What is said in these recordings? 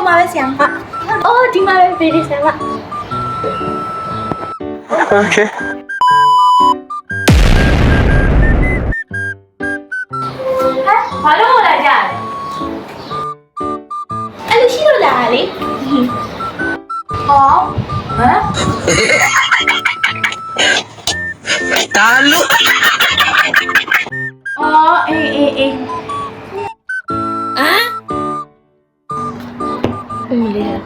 မှာပဲဆရာမအော်ဒီမှာပဲပေးတယ်ဆရာမ Okay. ဘာလို့လာကြလဲအဲ့လိုရှိလို့လာလေဟောဟမ် Talo. အော်အေးဟမ်အမလေး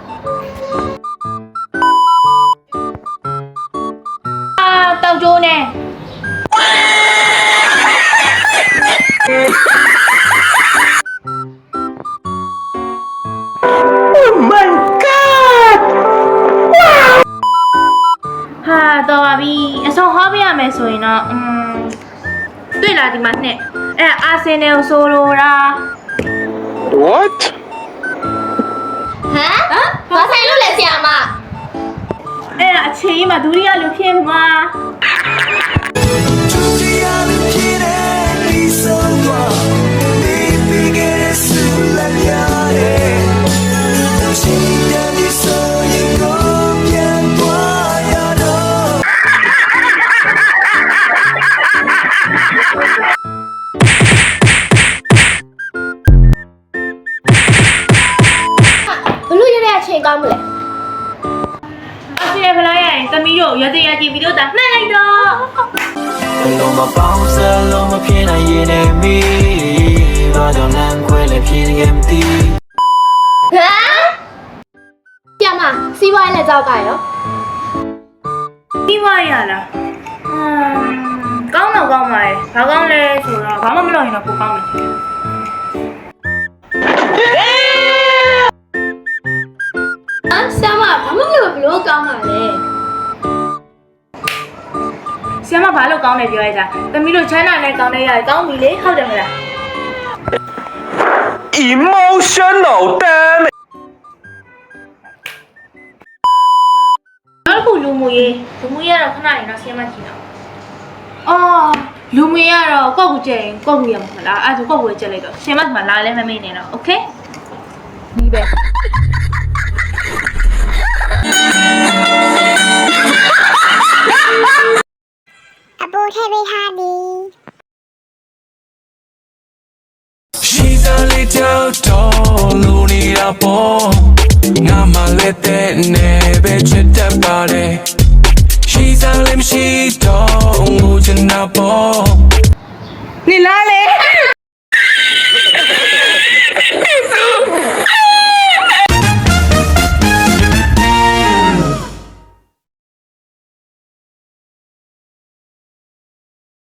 တောက်ကျိုးနဲ့ Oh my god. ဟာတော်ပါပြီအဆောင်ဟောပေးရမယ်ဆိုရင်တော့တွေ့လားဒီမှာနဲ့အဲ့အာဆင်နယ်ကိုဆိုလိုတာ What? ဟမ်ဘာဆိုင်လို့လဲဆရာမ အဲ့ဒါအခြေကြီးမှာဒုတိယလူဖြစ်မှာ ဘလို့ရတဲ့အချိန်ကောင်းမလဲ အဖေဖလိုက်ရရင်သမီးတို့ရတဲ့ရကြည့်ပြီးတော့တာနှံ့လိုက်တော့ Loma pausa, loma piena yene mi. Vado n'anquele piene empty. ဟမ်ဆရာမစီးပွားရေးနဲ့ကြောက်ကရော ပြီးသွားရလားကောင်းတော့ကောင်းပါရဲ့ဘာကောင်းလဲဆိုတော့ဘာမှမလုပ်ရင်တော့ကိုကောင်းမယ် ဟမ်ဆရာမဘာမှမလုပ်ဘလို့ကောင်းပါလဲ ဆီယမဘာလို့ကောင်းတယ်ပြောရကြသမီးတို့ချမ်းသာနဲ့ကောင်းနေရတယ်ကောင်းပြီလေဟုတ်တယ်မလား Emotional damage. နောက်တစ်ခုလူမှုရေးကတော့ခဏရင်တော့ဆီယမကြည့်တော့အော်လူမှုရေးကတော့ကောက်ကူကျရင်ကောက်ကူရမှာမလားအဲ့ဒါကောက်ကူကျက်လိုက်တော့ဆီယမကမှလာလဲမမေ့နေတော့โอเคဒီပဲ အပူထည့်ပေးထားသည် She's a little doll, lunida po. Ngama lete nebe chita pare. She's a lim she dong, ujana po. နေလားလေ